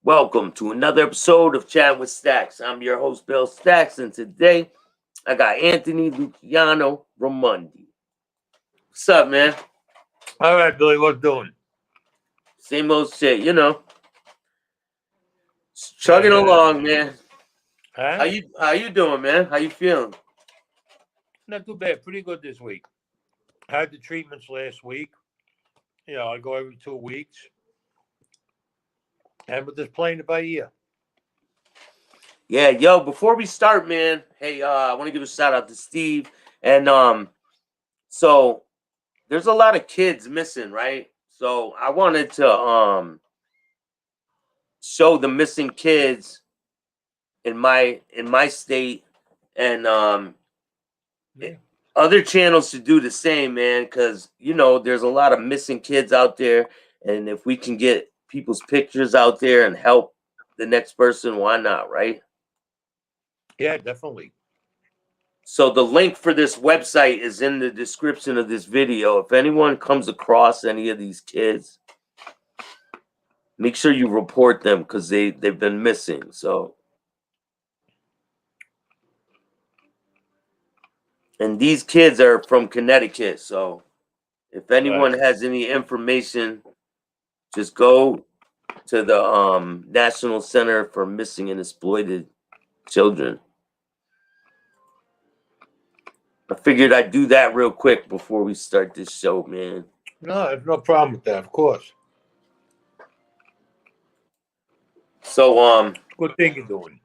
Welcome to another episode of Chat with Staxx. I'm your host, Bill Staxx, and today I got Anthony Luciano Raimondi. What's up, man? All right, Billy, what's doing? Same old shit, Chugging along, man. Huh? How you doing, man? How you feeling? Not too bad. Pretty good this week. I had the treatments last week. I go every 2 weeks. And we're just playing it by ear. Yeah, yo, before we start, man, hey, I want to give a shout out to Steve. And so there's a lot of kids missing, right? So I wanted to show the missing kids in my state, and Yeah. other channels should do the same, man, because there's a lot of missing kids out there, and if we can get people's pictures out there and help the next person, why not, right? Yeah, definitely. So the link for this website is in the description of this video. If anyone comes across any of these kids, make sure you report them because they've been missing. So, and these kids are from Connecticut. So if anyone Right. has any information, just go to the National Center for Missing and Exploited Children. I figured I'd do that real quick before we start this show, man. No, there's no problem with that, of course. So Good thing you're doing.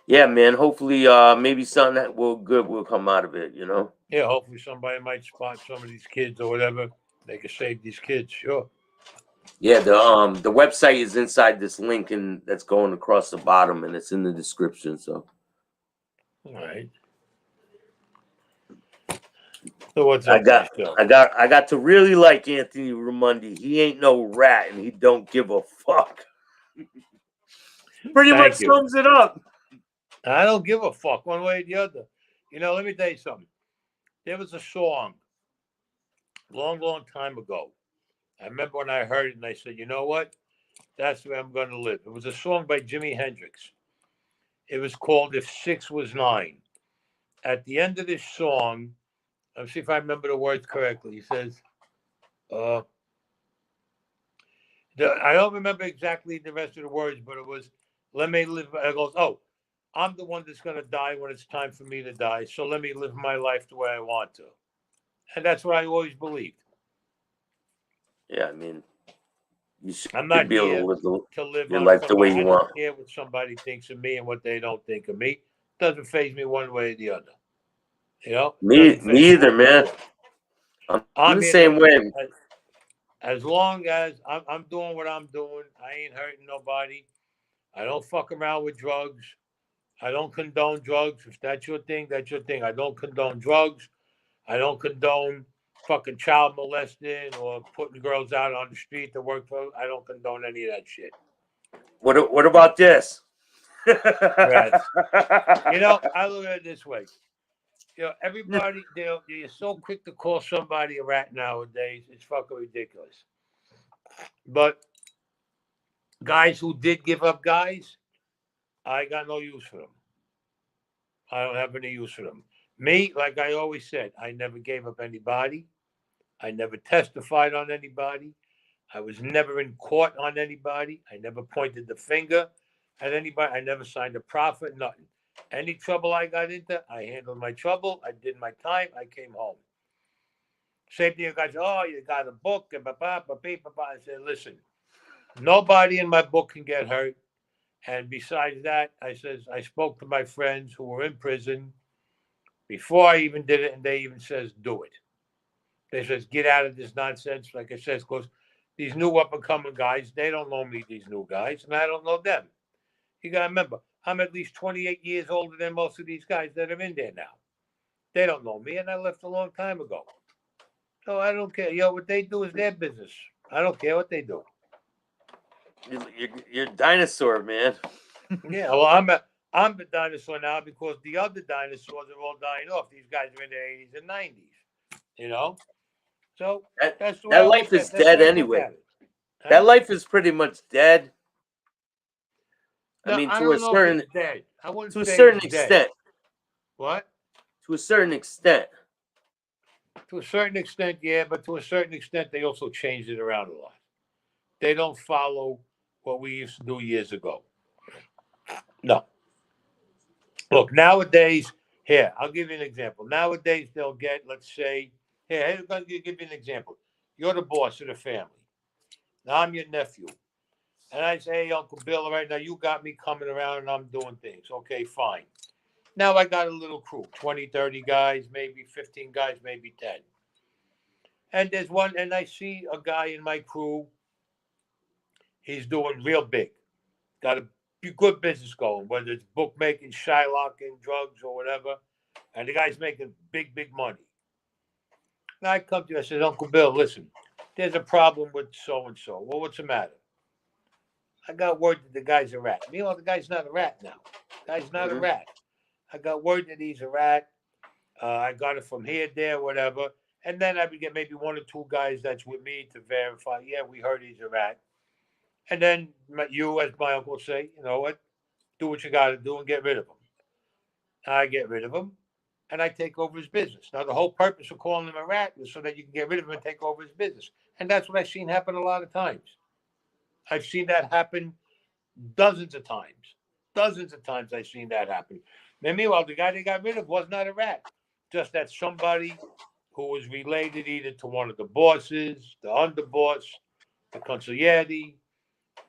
yeah, man, hopefully maybe something that will come out of it, Yeah, hopefully somebody might spot some of these kids or whatever. They can save these kids, sure. Yeah, the website is inside this link and that's going across the bottom, and it's in the description. So All right. So what's I up got with I got to really like Anthony Raimondi. He ain't no rat and he don't give a fuck. Pretty much Thank you. sums it up. I don't give a fuck one way or the other. Let me tell you something. There was a song long time ago. I remember when I heard it and I said, you know what? That's where I'm going to live. It was a song by Jimi Hendrix. It was called If Six Was Nine. At the end of this song, let's see if I remember the words correctly. He says, I don't remember exactly the rest of the words, but it was, let me live. It goes, oh, I'm the one that's going to die when it's time for me to die. So let me live my life the way I want to. And that's what I always believed. Yeah, I mean, you should I'm not be able here to live your on life the way somebody. you I want. don't care what somebody thinks of me and what they don't think of me. Doesn't faze me one way or the other. Me either, man. I'm the I'm here same way. as long as I'm doing what I'm doing. I ain't hurting nobody. I don't fuck around with drugs. I don't condone drugs. If that's your thing, that's your thing. I don't condone drugs. I don't condone fucking child molesting or putting girls out on the street to work for. I don't condone any of that shit. What about this? Right. I look at it this way. Everybody, you're so quick to call somebody a rat nowadays. It's fucking ridiculous. But guys who did give up guys, I got no use for them. I don't have any use for them. Me, like I always said, I never gave up anybody. I never testified on anybody. I was never in court on anybody. I never pointed the finger at anybody. I never signed a profit, nothing. Any trouble I got into, I handled my trouble. I did my time. I came home. Same thing, you guys, oh, you got a book. I said, listen, nobody in my book can get hurt. And besides that, I spoke to my friends who were in prison before I even did it, and they even says, do it. They says, get out of this nonsense. Like I says, because these new up-and-coming guys, they don't know me, these new guys, and I don't know them. You got to remember, I'm at least 28 years older than most of these guys that are in there now. They don't know me, and I left a long time ago. So I don't care. What they do is their business. I don't care what they do. You're a dinosaur, man. Yeah, well, I'm the dinosaur now because the other dinosaurs are all dying off. These guys are in their 80s and 90s, So that's the way that I life look is at it. That's dead the way I look anyway. at it. Huh? That life is pretty much dead. I No, mean, I to a don't know if certain it's dead. I wouldn't to a say certain it's dead. extent. What? To a certain extent. To a certain extent, yeah, but to a certain extent, they also changed it around a lot. They don't follow what we used to do years ago. No. Look, nowadays, here, I'll give you an example. Nowadays, they'll get, let's say, here, I'll give you an example. You're the boss of the family. Now, I'm your nephew. And I say, hey, Uncle Bill, right now, you got me coming around and I'm doing things. Okay, fine. Now I got a little crew, 20, 30 guys, maybe 15 guys, maybe 10. And there's one, and I see a guy in my crew, he's doing real big. Got a good business going, whether it's bookmaking, shylocking, drugs, or whatever. And the guy's making big, big money. Now I come to you, I said, Uncle Bill, listen, there's a problem with so and so. Well, what's the matter? I got word that the guy's a rat. Meanwhile, the guy's not a rat now. The guy's not a rat. I got word that he's a rat. I got it from here, there, whatever. And then I would get maybe one or two guys that's with me to verify, yeah, we heard he's a rat. And then you, as my uncle, say, you know what? Do what you got to do and get rid of him. I get rid of him and I take over his business. Now, the whole purpose of calling him a rat is so that you can get rid of him and take over his business. And that's what I've seen happen a lot of times. I've seen that happen dozens of times. Dozens of times I've seen that happen. And meanwhile, the guy they got rid of was not a rat. Just that somebody who was related either to one of the bosses, the underboss, the consigliere,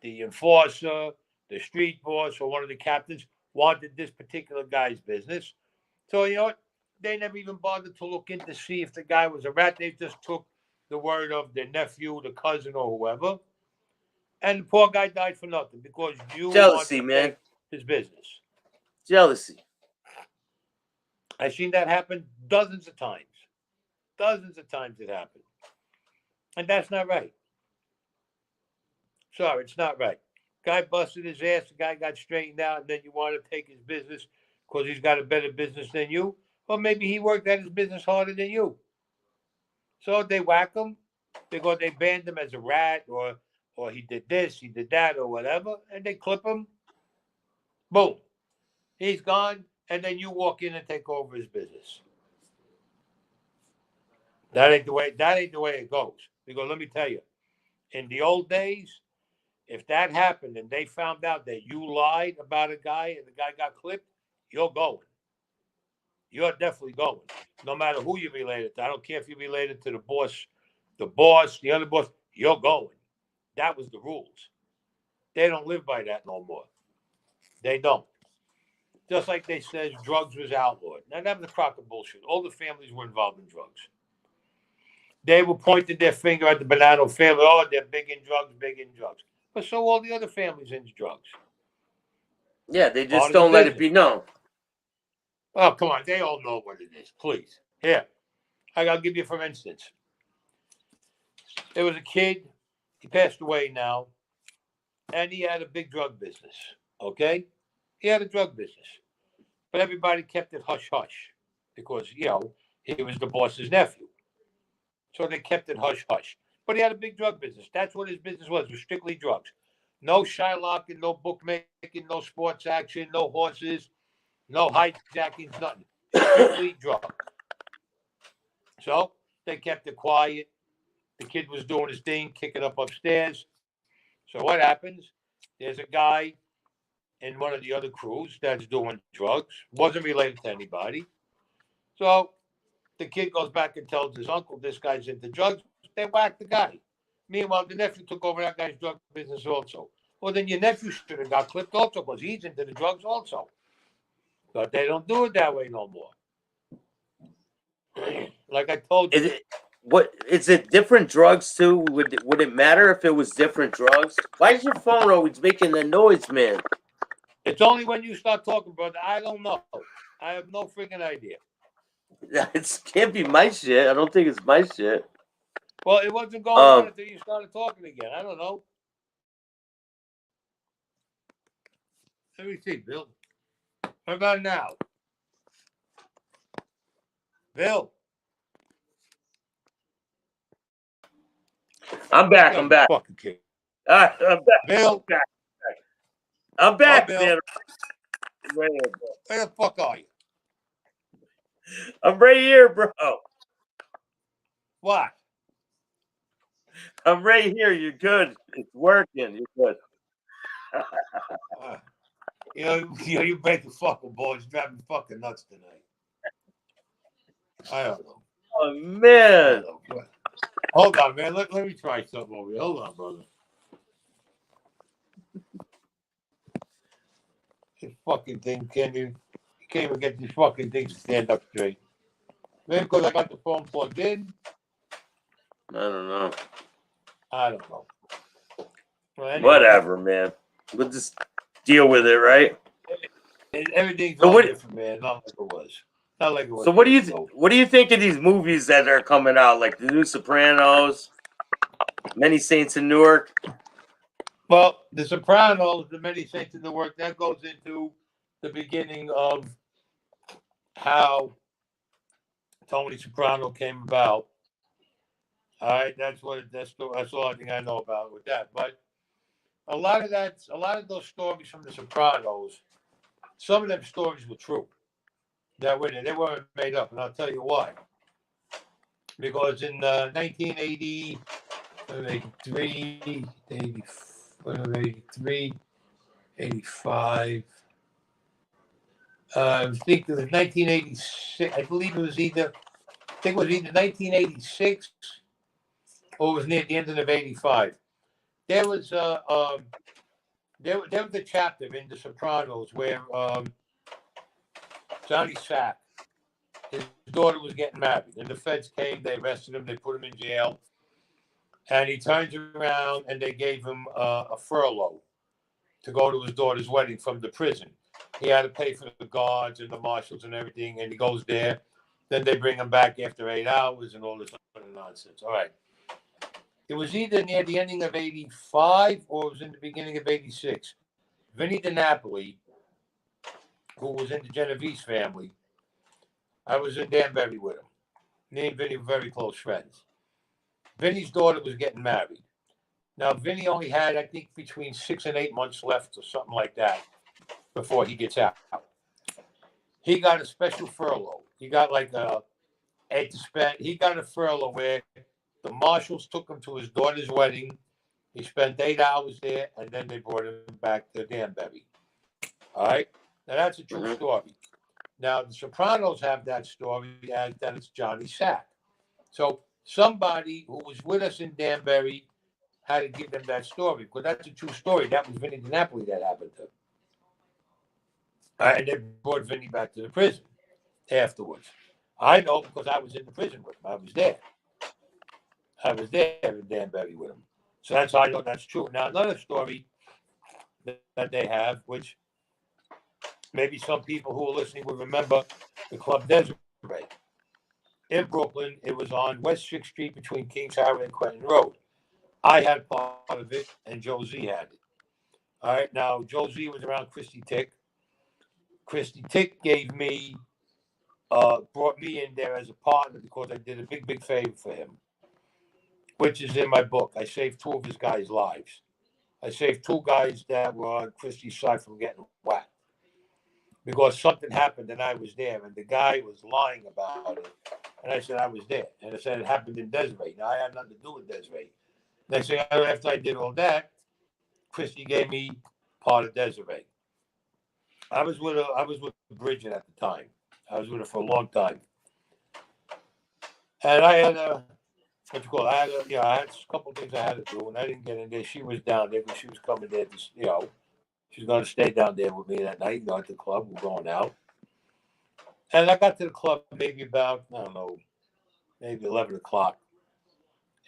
the enforcer, the street boss, or one of the captains wanted this particular guy's business. So, you know what? They never even bothered to look in to see if the guy was a rat. They just took the word of their nephew, the cousin, or whoever. And the poor guy died for nothing because you wanted Jealousy, to man. take his business. Jealousy. I've seen that happen dozens of times. Dozens of times it happened. And that's not right. Sorry, it's not right. Guy busted his ass, the guy got straightened out, and then you want to take his business because he's got a better business than you. Well, maybe he worked at his business harder than you. So they whack him. They banned him as a rat, or he did this, he did that, or whatever, and they clip him. Boom. He's gone, and then you walk in and take over his business. That ain't the way it goes. Because let me tell you, in the old days, if that happened and they found out that you lied about a guy and the guy got clipped, you're going. You're definitely going. No matter who you're related to. I don't care if you're related to the boss, the other boss, you're going. That was the rules. They don't live by that no more. They don't. Just like they said drugs was outlawed. Now that was a crock of bullshit. All the families were involved in drugs. They were pointing their finger at the Bonanno family. Oh, they're big in drugs, big in drugs. But so all the other families into drugs. Yeah, they just Part of the don't let it business. be known. Oh, come on. They all know what it is. Please. Here. I'll give you, for instance. There was a kid. He passed away now. And he had a big drug business. Okay? He had a drug business. But everybody kept it hush-hush. Because, he was the boss's nephew. So they kept it hush-hush. But he had a big drug business. That's what his business was strictly drugs. No shylocking, no bookmaking, no sports action, no horses, no hijackings, nothing. Strictly drugs. So they kept it quiet. The kid was doing his thing, kicking up upstairs. So what happens? There's a guy in one of the other crews that's doing drugs, wasn't related to anybody. So the kid goes back and tells his uncle, this guy's into drugs. They whack the guy. Meanwhile, the nephew took over that guy's drug business also. Well, then your nephew should have got clipped also because he's into the drugs also. But they don't do it that way no more. Like I told you. Is it different drugs too? Would it matter if it was different drugs? Why is your phone always making that noise, man? It's only when you start talking, brother. I don't know. I have no freaking idea. It can't be my shit. I don't think it's my shit. Well, it wasn't going on until you started talking again. I don't know. Let me see, Bill. What about now? Bill. I'm back. I'm back. Fucking kid. All right, I'm back. Bill. I'm back, Bill. man. Right here, bro. Where the fuck are you? I'm right here, bro. What? I'm right here. You're good. It's working. You're good. You break the fucking balls. You're driving me fucking nuts tonight. I don't know. Oh man. Hold on, man. Let me try something over here. Hold on, brother. This fucking thing can't even get these fucking things to stand up straight. Maybe because I got the phone plugged in. I don't know. I don't know. Well, anyway, Whatever, man. We'll just deal with it, right? Everything's So all what? different, man. Not like it was. Not like it was. So what do you think of these movies that are coming out, like the new Sopranos, Many Saints in Newark? Well, The Sopranos, the Many Saints in the Work, that goes into the beginning of how Tony Soprano came about. All right, that's all I think I know about with that. But a lot of those stories from The Sopranos, some of them stories were true. They weren't made up, and I'll tell you why. Because in 1980, 83, 83, 85. I think it was 1986. I believe it was either 1986 or it was near the end of 85. There was there was a chapter in The Sopranos where Johnny Sack, his daughter was getting married, and the feds came. They arrested him. They put him in jail, and he turns around and they gave him a furlough to go to his daughter's wedding from the prison. He had to pay for the guards and the marshals and everything, and he goes there. Then they bring him back after 8 hours and all this other nonsense. All right. It was either near the ending of 85 or it was in the beginning of 86. Vinny DiNapoli, who was in the Genovese family, I was in Danbury with him. Me and Vinny were very close friends. Vinny's daughter was getting married. Now, Vinny only had, I think, between 6 and 8 months left or something like that before he gets out. He got a special furlough. He got like he got a furlough where the marshals took him to his daughter's wedding. He spent 8 hours there, and then they brought him back to Danbury. All right? Now, that's a true story. Now, the Sopranos have that story as that it's Johnny Sack. So somebody who was with us in Danbury had to give them that story, because that's a true story. That was Vinny DiNapoli that happened to. And they brought Vinny back to the prison afterwards. I know because I was in the prison with him. I was there. I was there in Danbury with him. So that's how I know that's true. Now, another story that they have, which maybe some people who are listening will remember, the Club Desiree. In Brooklyn, it was on West 6th Street between Kings Highway and Quentin Road. I had part of it, and Joe Z had it. All right, now, Joe Z was around Christy Tick. Christy Tick brought me in there as a partner because I did a big favor for him, which is in my book. I saved 2 of his guys' lives. I saved 2 guys that were on Christy's side from getting whacked because something happened and I was there, and the guy was lying about it. And I said I was there, and I said it happened in Desiree. Now I had nothing to do with Desiree. They say after I did all that, Christy gave me part of Desiree. I was with Bridget at the time. I was with her for a long time, and I had I had a couple of things I had to do, and I didn't get in there. She was down there because she was coming there to, she was going to stay down there with me that night. At the club, we're going out, and I got to the club maybe about, I don't know, maybe 11 o'clock,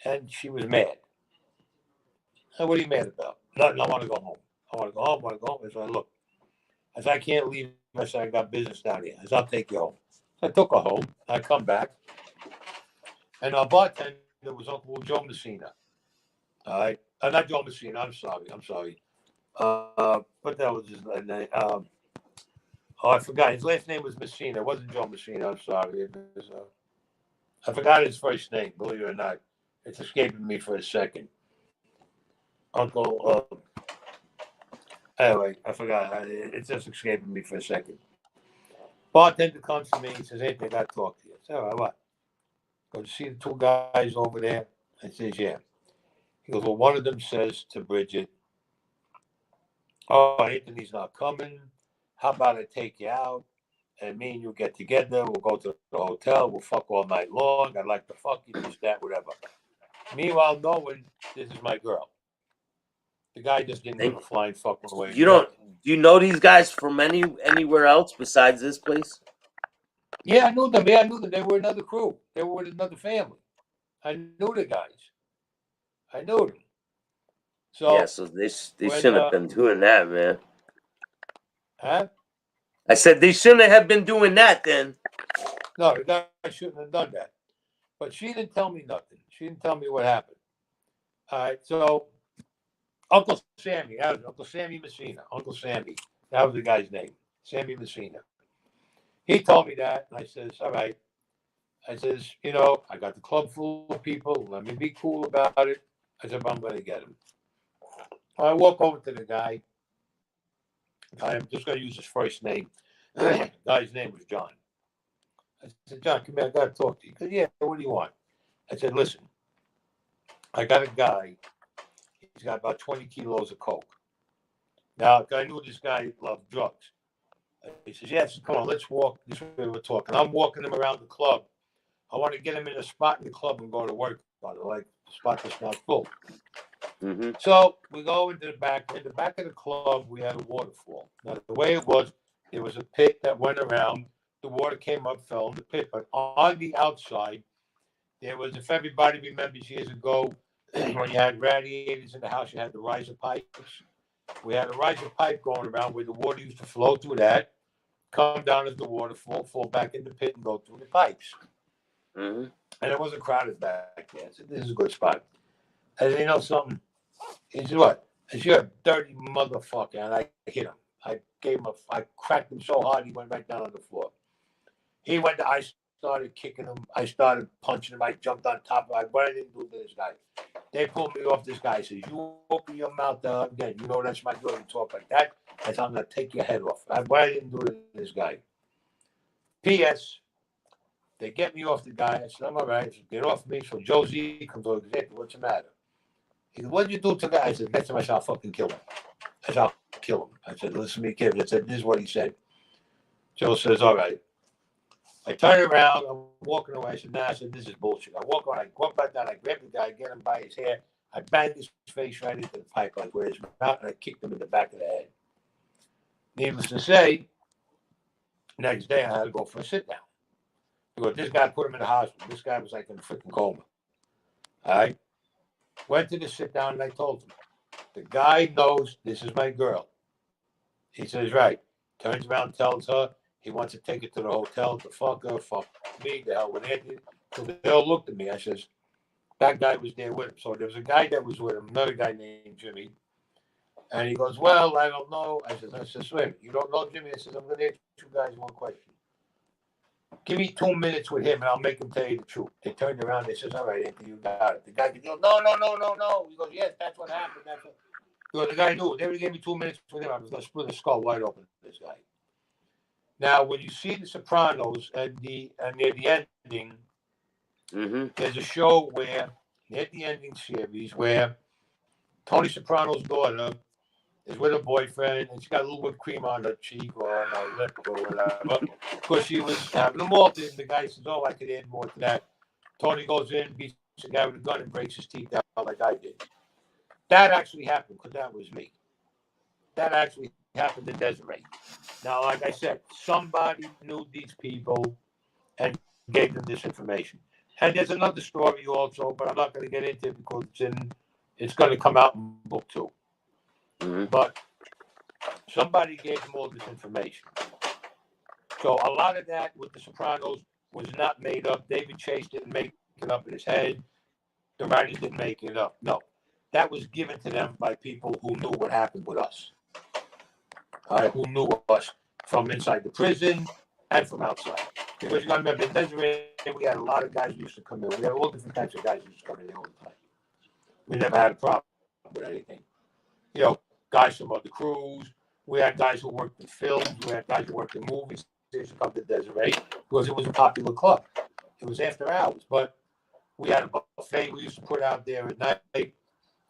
and she was mad. And what are you mad about? Nothing. I want to go home. I want to go home. I want to go home. I said, look, I said, I can't leave. I said, I got business down here. I said, I'll take you home. So I took her home. I come back, and our bartender was Uncle Joe Messina. All right. Not Joe Messina. I'm sorry. But that was his name. I forgot. His last name was Messina. It wasn't Joe Messina. I'm sorry. It was, I forgot his first name, believe it or not. It's escaping me for a second. Uncle, Anyway, I forgot. It's just escaping me for a second. Bartender comes to me and says, "Hey, I got to talk to you." I said, "All right, what?" Go to see the two guys over there. I says, "Yeah." He goes, "Well, one of them says to Bridget, 'Oh, Anthony's not coming. How about I take you out and me and you get together? We'll go to the hotel. We'll fuck all night long. I'd like to fuck you, this, that, whatever." Meanwhile, knowing this is my girl. The guy just didn't give a flying fuck one way or You the other. don't? Do you know these guys from anywhere else besides this place? Yeah, I knew them. Yeah, I knew them. They were another crew. They were with another family. I knew the guys. I knew them. Yeah, So so they when shouldn't have been doing that, man. huh? I said they shouldn't have been doing that then. No, the guy shouldn't have done that. But she didn't tell me nothing. She didn't tell me what happened. All right, so Uncle Sammy, that was Uncle Sammy Messina. Uncle Sammy, that was the guy's name, Sammy Messina. He told me that, and I says, "All right." I says, "I got the club full of people. Let me be cool about it." I said, "But I'm going to get him." I walk over to the guy. I'm just going to use his first name. The guy's name was John. I said, "John, come here. I got to talk to you." He said, "Yeah, what do you want?" I said, "Listen, I got a guy. He's got about 20 kilos of coke." Now, I knew this guy loved drugs. He says, "Yes, come on, let's walk this way we're talking." I'm walking him around the club. I want to get him in a spot in the club and go to work on it, like a spot that's not full. Mm-hmm. So we go into the back. In the back of the club, we had a waterfall. Now, the way it was, there was a pit that went around. The water came up, fell in the pit. But on the outside, there was, if everybody remembers years ago, when you had radiators in the house, you had the riser pipes. We had a riser pipe going around where the water used to flow through that, come down as the waterfall, fall back in the pit, and go through the pipes. Mm-hmm. And it wasn't crowded back there. I said, "This is a good spot." I said, "You know something?" He said, "What?" I said, "You're a dirty motherfucker." And I hit him. I cracked him so hard he went right down on the floor. I started kicking him. I started punching him. I jumped on top of him. What I didn't do to this guy. They pulled me off this guy. Says, "You open your mouth again. You know that's my girl. You talk like that." I said, "I'm going to take your head off." What I didn't do to this guy. P.S. They get me off the guy. I said, "I'm all right." I said, "Get off me." So Josie comes over. "What's the matter?" He said, "What did you do to the guy?" I said, "Next time I shall fucking kill him." I said, "I'll kill him." I said, "Listen to me, kid." I said, "This is what he said." Joe says, "All right." I turn around. I'm walking away. I said, "Nah." I said, "This is bullshit." I walk on. I go back down. I grab the guy, get him by his hair. I banged his face right into the pipe, like where his mouth, and I kicked him in the back of the head. Needless to say, next day I had to go for a sit down. Because this guy put him in the hospital. This guy was like in a freaking coma. All right. Went to the sit down and I told him, "The guy knows this is my girl." He says, "Right." Turns around, tells her he wants to take her to the hotel to fuck her, fuck me, the hell with Anthony. So they all looked at me. I says, "That guy was there with him." So there was a guy that was with him, another guy named Jimmy. And he goes, "Well, I don't know." I says, "Wait, you don't know Jimmy?" I says, "I'm going to ask you guys one question. Give me 2 minutes with him and I'll make him tell you the truth." They turned around. They says, "All right, Anthony, you got it." The guy goes, "No, no, no, no, no." He goes, "Yes, that's what happened. That's what." So the guy knew. They would give me 2 minutes with him. I was going to split his skull wide open to this guy. Now, when you see The Sopranos and near the ending, Mm-hmm. there's a show where near the ending series where Tony Soprano's daughter is with her boyfriend and she's got a little whipped cream on her cheek or on her lip or whatever because she was having a malted. And the guy says, "Oh, I could add more to that." Tony goes in, beats the guy with a gun, and breaks his teeth out like I did. That actually happened because that was me. That actually happened to Desiree. Now, like I said, somebody knew these people and gave them this information. And there's another story also, but I'm not going to get into it because it's going to come out in book 2. Mm-hmm. But somebody gave them all this information. So a lot of that with The Sopranos was not made up. David Chase didn't make it up in his head. The writers didn't make it up. No, that was given to them by people who knew what happened with us. Who knew us from inside the prison and from outside. Because you got to remember, in Desiree, we had a lot of guys who used to come in. We had all different types of guys who used to come in there all the time. We never had a problem with anything. You know, guys from other crews. We had guys who worked in films. We had guys who worked in movies. They used to come to Desiree because it was a popular club. It was after hours, but we had a buffet we used to put out there at night.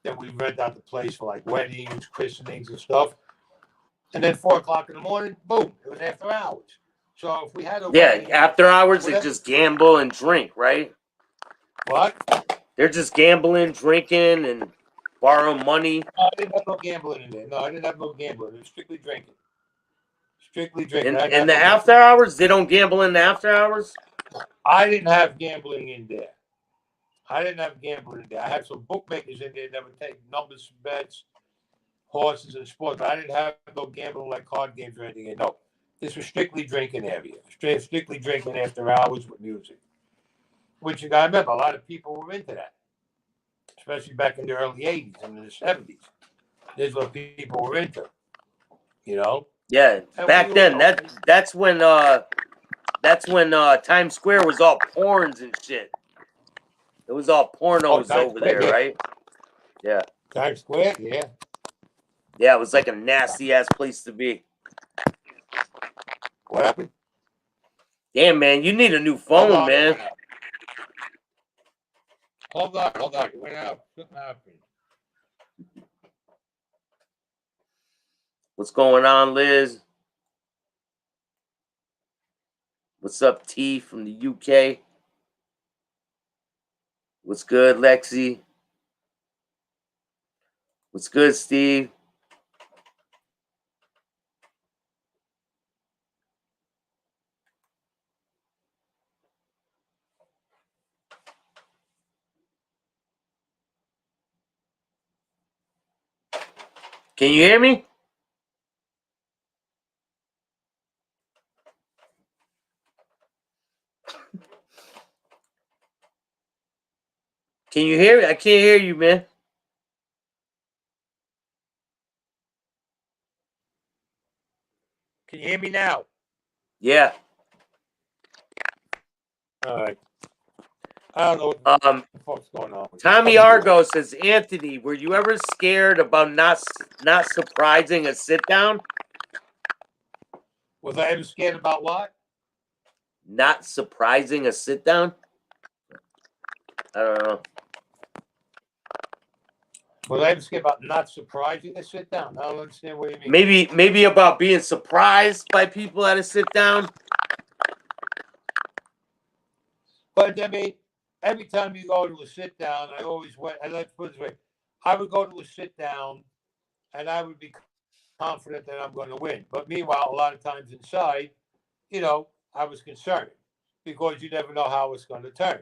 Then we rent out the place for like weddings, christenings, and stuff. And then 4 o'clock in the morning, boom, it was after hours. So if we had a wedding, after hours they whatever, just gamble and drink, right? what? They're just gambling, drinking, and borrow money. I didn't have no gambling in there. No, I didn't have no gambling. It was strictly drinking. Strictly drinking. In the after hours, they don't gamble in the after hours. I didn't have gambling in there. I didn't have gambling in there. I had some bookmakers in there that would take numbers, bets, horses, and sports. But I didn't have no gambling like card games or anything. No, this was strictly drinking area. Strictly drinking after hours with music. Which you got to remember, a lot of people were into that, especially back in the early '80s and the '70s. This is what people were into. You know. Yeah, And back then that's when Times Square was all porns and shit. It was all pornos over there, right? Yeah. Times Square, yeah. Yeah, it was like a nasty ass place to be. What happened? Damn, man, you need a new phone, man. Hold on. It went out. Something happened. What's going on, Liz? What's up, T from the UK? What's good, Lexi? What's good, Steve? Can you hear me? Can you hear me? I can't hear you, man. Can you hear me now? Yeah. All right. I don't know what the fuck's going on. Tommy Argo says, Anthony, were you ever scared about not surprising a sit down? Was I ever scared about what? Not surprising a sit down? I don't know. Was I ever scared about not surprising a sit down? I don't understand what you mean. Maybe about being surprised by people at a sit down. But I mean, every time you go to a sit down, I always went. And let's put it this way: I would go to a sit down, and I would be confident that I'm going to win. But meanwhile, a lot of times inside, you know, I was concerned because you never know how it's going to turn.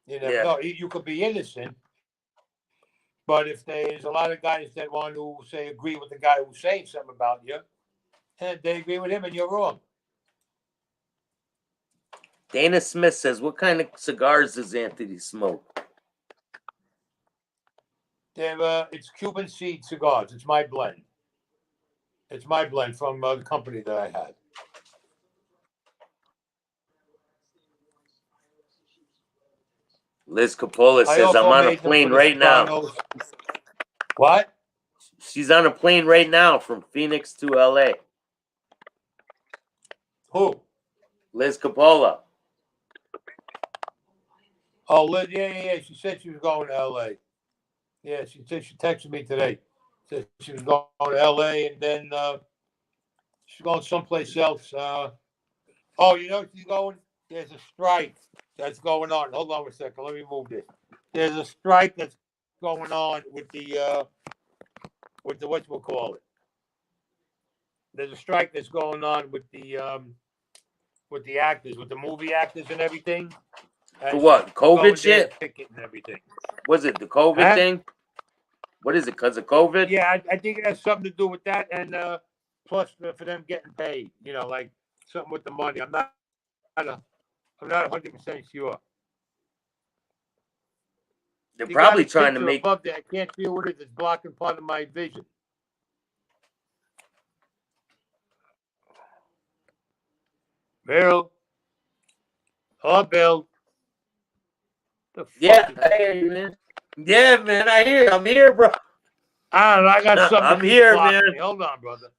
You never know. You could be innocent, but if there's a lot of guys that want to say agree with the guy who's saying something about you, and they agree with him, and you're wrong. Dana Smith says, what kind of cigars does Anthony smoke? It's Cuban seed cigars. It's my blend. It's my blend from the company that I had. Liz Coppola says, I'm on a plane right now. What? She's on a plane right now from Phoenix to LA. Who? Liz Coppola. Oh, Liz, yeah. She said she was going to LA. Yeah, she texted me today. Said she was going to LA and then she's going someplace else. Oh, you know where she's going? There's a strike that's going on. Hold on a second. Let me move this. There's a strike that's going on with the whatchamacallit. There's a strike that's going on with the actors, with the movie actors and everything. For what? COVID shit? Ticket and everything. Was it the COVID thing? What is it? Because of COVID? Yeah, I think it has something to do with that, and plus for them getting paid. You know, like something with the money. I'm not 100% sure. They're probably trying to make. Above there. I can't feel what it is. It's blocking part of my vision. Bill. Hello, Bill. Yeah, I hear you, man. Yeah, man, I hear. I'm here, bro. I don't know. I got something. I'm that keeps here, blocking man. me. Hold on, brother.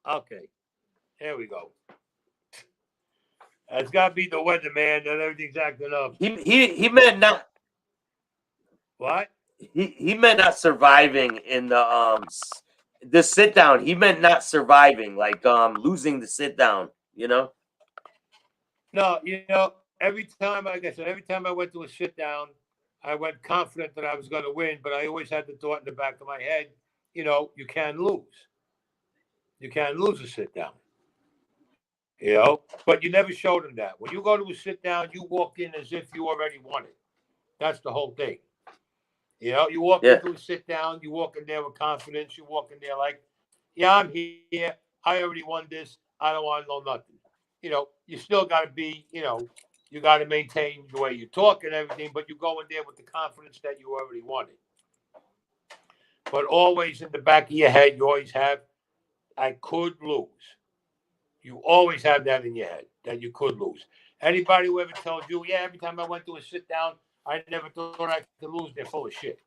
Okay. Here we go. It's got to be the weather, man. That everything's acting up. He meant not. What? He meant not surviving in the sit down. He meant not surviving, like losing the sit down. You know. No, every time, like I said, every time I went to a sit down, I went confident that I was going to win, but I always had the thought in the back of my head, you can lose. You can't lose a sit down. But you never showed them that. When you go to a sit down, you walk in as if you already won it. That's the whole thing. You walk Yeah. into a sit down, you walk in there with confidence, you walk in there like, yeah, I'm here. I already won this. I don't want to know nothing. You still got to be, you got to maintain the way you talk and everything, but you go in there with the confidence that you already won it. But always in the back of your head, you always have, I could lose. You always have that in your head, that you could lose. Anybody who ever tells you, yeah, every time I went to a sit down, I never thought I could lose, they're full of shit.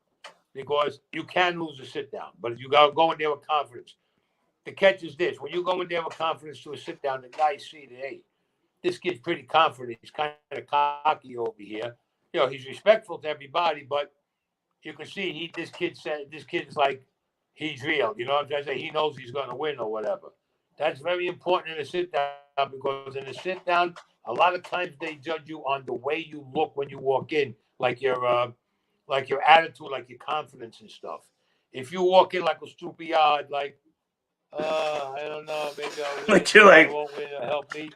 Because you can lose a sit down, but you got to go in there with confidence. The catch is this: when you go in there with confidence to a sit down, the guys see that, hey, this kid's pretty confident. He's kind of cocky over here. He's respectful to everybody, but you can see this kid's like, he's real. You know what I'm trying to say? He knows he's going to win or whatever. That's very important in a sit down, because in a sit down, a lot of times they judge you on the way you look when you walk in, like your attitude, like your confidence and stuff. If you walk in like a stupid yard, like, I don't know, maybe I'll win, But you're maybe I like, won't win, help me,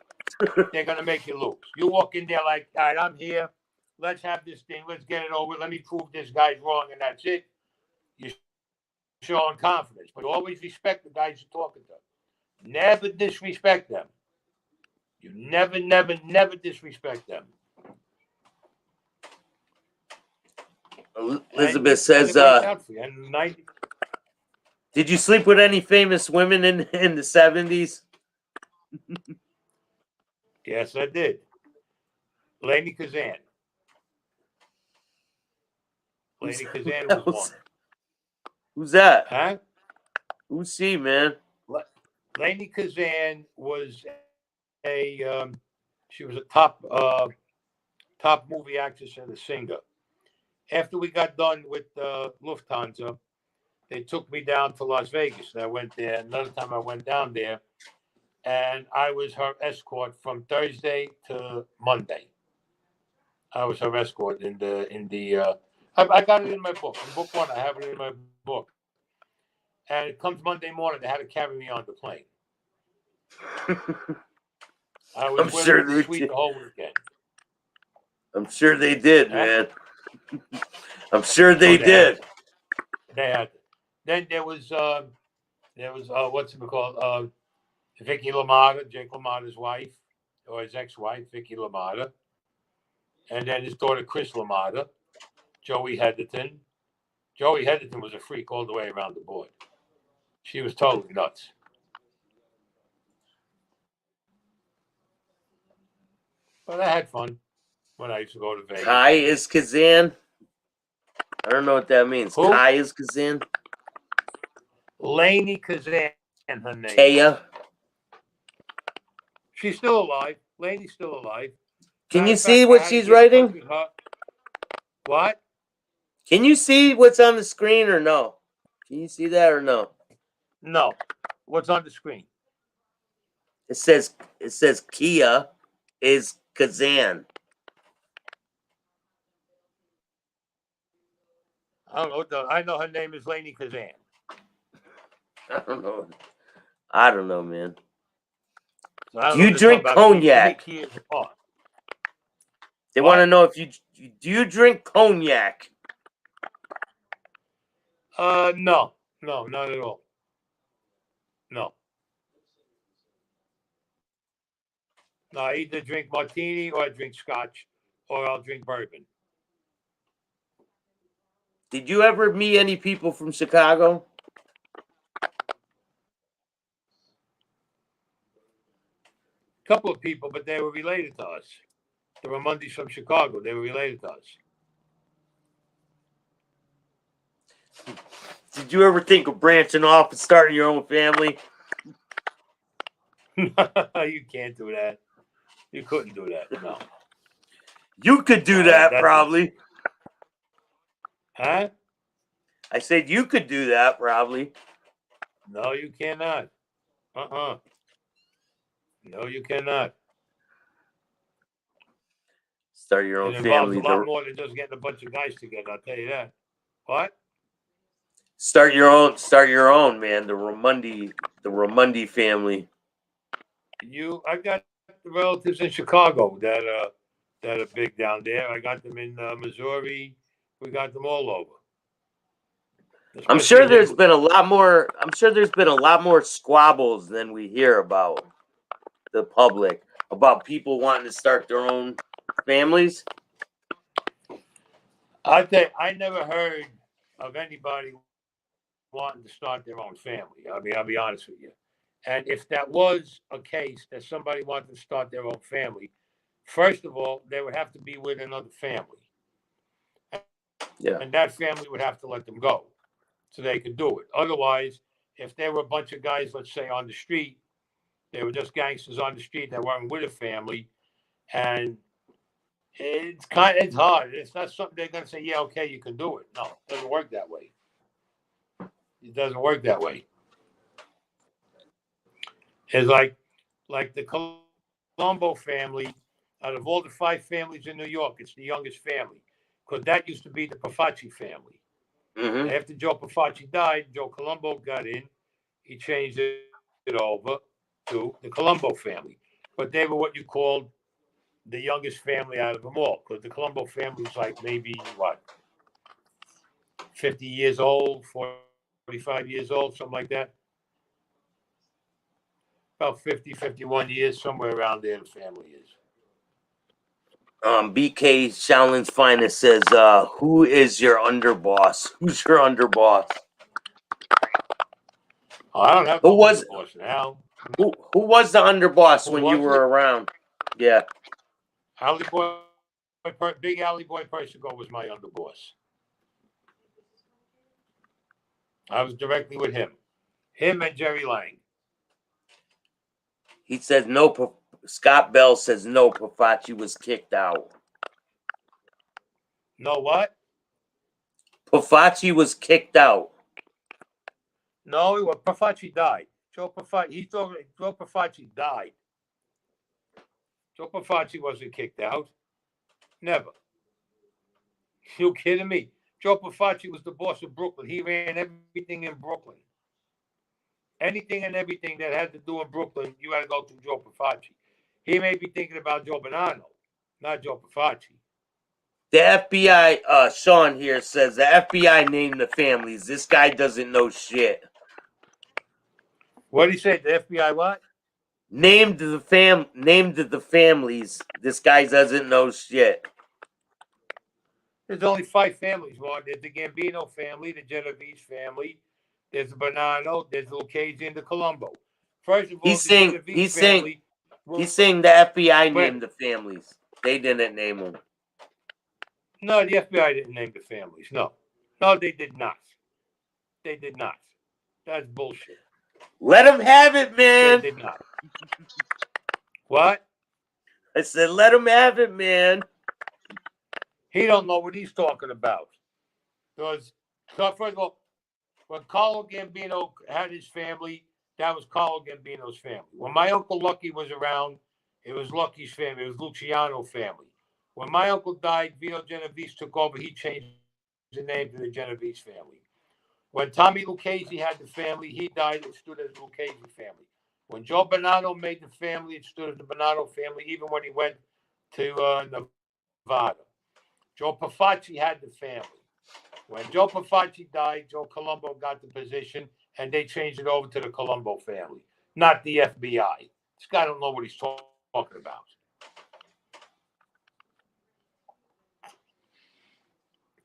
they're going to make you lose. You walk in there like, all right, I'm here. Let's have this thing. Let's get it over. Let me prove this guy's wrong, and that's it. You're showing confidence. But always respect the guys you're talking to. Never disrespect them. You never, never, never disrespect them. Elizabeth says, did you sleep with any famous women in the 70s? Yes, I did. Lady Kazan. Lady Kazan was one. Who's that? Huh? Who's she, man? Lady Kazan was she was a top movie actress and a singer. After we got done with Lufthansa, they took me down to Las Vegas. And I went there. Another time I went down there, and I was her escort from Thursday to Monday. I was her escort in the. I got it in my book. In book one, I have it in my book. And it comes Monday morning. They had to carry me on the plane. I was with her in the suite the whole weekend. I'm sure they did, man. I'm sure they did. They had. Then there was what's it called? Vicky LaMotta, Jake LaMotta's wife, or his ex-wife, Vicky LaMotta, and then his daughter Chris LaMotta, Joey Heatherton. Joey Heatherton was a freak all the way around the board. She was totally nuts. But I had fun when I used to go to Vegas. Kai is Kazan. I don't know what that means. Who? Kai is Kazan. Lainey Kazan, her name. Kaya. She's still alive. Lainey's still alive. Can you see what she's writing? What? Can you see what's on the screen or no? Can you see that or no? No. What's on the screen? It says Kia is Kazan. I don't know. I know her name is Lainey Kazan. I don't know, man. So do you drink cognac? They want to know if do you drink cognac? No, not at all. No. No, I either drink martini or I drink scotch or I'll drink bourbon. Did you ever meet any people from Chicago? A couple of people, but they were related to us. The Raimondis from Chicago, they were related to us. Did you ever think of branching off and starting your own family? You can't do that. You couldn't do that. No. You could do that probably. Huh? I said you could do that probably. No, you cannot. No, you cannot. Start your own It involves family. a lot more than just getting a bunch of guys together. I'll tell you that. What? Start your own, man. The Raimondi family. I got relatives in Chicago that are big down there. I got them in Missouri. We got them all over. I'm sure there's been a lot more. I'm sure there's been a lot more squabbles than we hear about the public about people wanting to start their own families. I think I never heard of anybody wanting to start their own family. I mean, I'll be honest with you. And if that was a case that somebody wanted to start their own family, first of all, they would have to be with another family. Yeah. And that family would have to let them go so they could do it. Otherwise, if there were a bunch of guys, let's say on the street, they were just gangsters on the street that weren't with a family, and it's hard. It's not something they're going to say, yeah, okay, you can do it. No, it doesn't work that way. It doesn't work that way. It's like the Colombo family. Out of all the 5 families in New York, it's the youngest family because that used to be the Pafacci family. Mm-hmm. After Joe Pafacci died, Joe Colombo got in. He changed it over to the Colombo family. But they were what you called the youngest family out of them all because the Colombo family was like maybe, 50 years old, 45 years old, something like that. About 50, 51 years, somewhere around there the family is. BK Shaolin's Finest says, who is your underboss? Who's your underboss? Oh, I don't have Who no was underboss now. Who was the underboss when you were around? Yeah. Big Alley Boy Persico was my underboss. I was directly with him. Him and Jerry Lang. He says no. Scott Bell says no. Pafacci was kicked out. No what? Pafacci was kicked out. No, Pafacci died. Joe Pafacci died. Joe Pafacci wasn't kicked out. Never. You kidding me? Joe Pafacci was the boss of Brooklyn. He ran everything in Brooklyn. Anything and everything that had to do in Brooklyn, you had to go through Joe Pafacci. He may be thinking about Joe Bonanno, not Joe Pafacci. The FBI, Sean here says the FBI named the families. This guy doesn't know shit. What did he say? The FBI what? Named the families. This guy doesn't know shit. There's only 5 families, Ron. There's the Gambino family, the Genovese family, there's the Bonanno, there's the Lucchese, and the Colombo. First of all, He's saying the FBI named the families. They didn't name them. No, the FBI didn't name the families. No, they did not. They did not. That's bullshit. Let them have it, man. They did not. What? I said, let him have it, man. He don't know what he's talking about. Because, first of all, when Carlo Gambino had his family, that was Carlo Gambino's family. When my Uncle Lucky was around, it was Lucky's family. It was Luciano family. When my uncle died, Vito Genovese took over. He changed the name to the Genovese family. When Tommy Lucchese had the family, he died. It stood as the Lucchese family. When Joe Bonanno made the family, it stood as the Bonanno family, even when he went to Nevada. Joe Pafacci had the family. When Joe Pafacci died, Joe Colombo got the position, and they changed it over to the Colombo family, not the FBI. This guy don't know what he's talking about.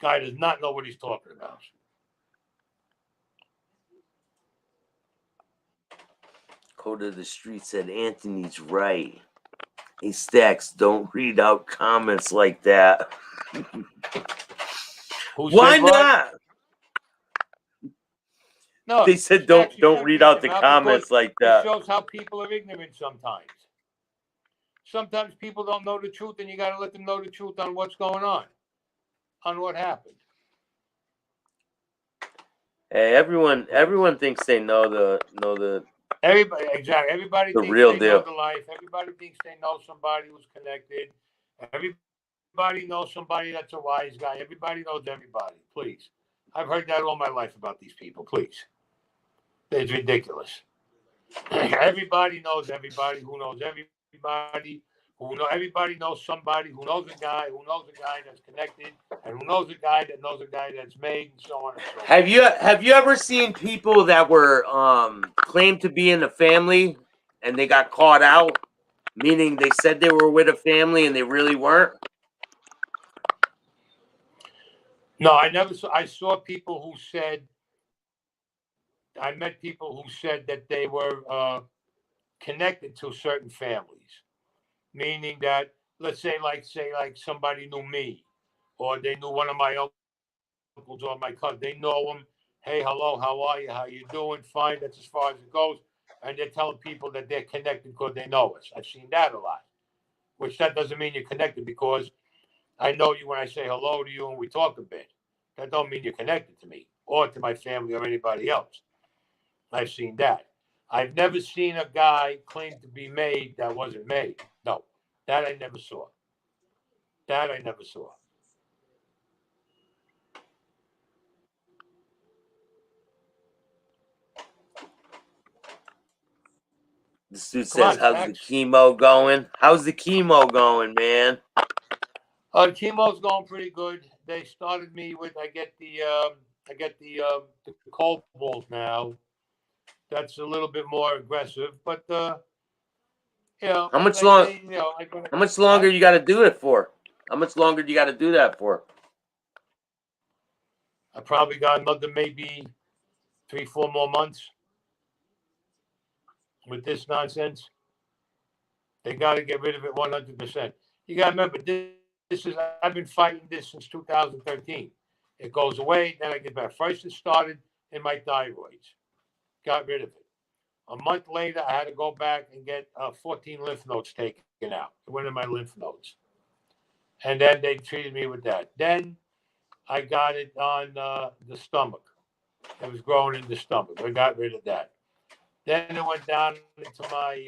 Guy does not know what he's talking about. Code of the Street said Anthony's right. Hey, Staxx, don't read out comments like that. Why not? No, They said Staxx, you don't shouldn't read read out them the out because comments like it that. shows how people are ignorant sometimes. Sometimes people don't know the truth, and you got to let them know the truth on what's going on what happened. Hey, everyone thinks they know the Everybody, exactly. Everybody the thinks real they know deal. the life. Everybody thinks they know somebody who's connected. Everybody knows somebody that's a wise guy. Everybody knows everybody. Please. I've heard that all my life about these people. Please. It's ridiculous. Everybody knows everybody who knows everybody. Everybody knows somebody who knows a guy that's connected, and who knows a guy that knows a guy that's made, and so on and so forth. Have you ever seen people that were claimed to be in a family and they got caught out, meaning they said they were with a family and they really weren't? No, I never saw. I saw people who said. I met people who said that they were connected to certain families, meaning that, let's say like somebody knew me, or they knew one of my uncles or my cousin. They know them. Hey, hello, how are you? How you doing? Fine. That's as far as it goes. And they're telling people that they're connected because they know us. I've seen that a lot. Which that doesn't mean you're connected, because I know you when I say hello to you and we talk a bit. That don't mean you're connected to me or to my family or anybody else. I've seen that. I've never seen a guy claim to be made that wasn't made. No, that I never saw. That I never saw. This dude Come says, on, "How's the Staxx. chemo going? How's the chemo going, man?" Chemo's going pretty good. They started me with I get the cold balls now. That's a little bit more aggressive, but How much long? I'm gonna, How much longer huh? you got to do it for? How much longer do you got to do that for? I probably got another maybe 3, 4 more months with this nonsense. They got to get rid of it 100%. You got to remember, this is I've been fighting this since 2013. It goes away, then I get back. First, it started in my thyroids. Got rid of it. A month later, I had to go back and get 14 lymph nodes taken out. It went in my lymph nodes. And then they treated me with that. Then I got it on the stomach. It was growing in the stomach. I got rid of that. Then it went down into my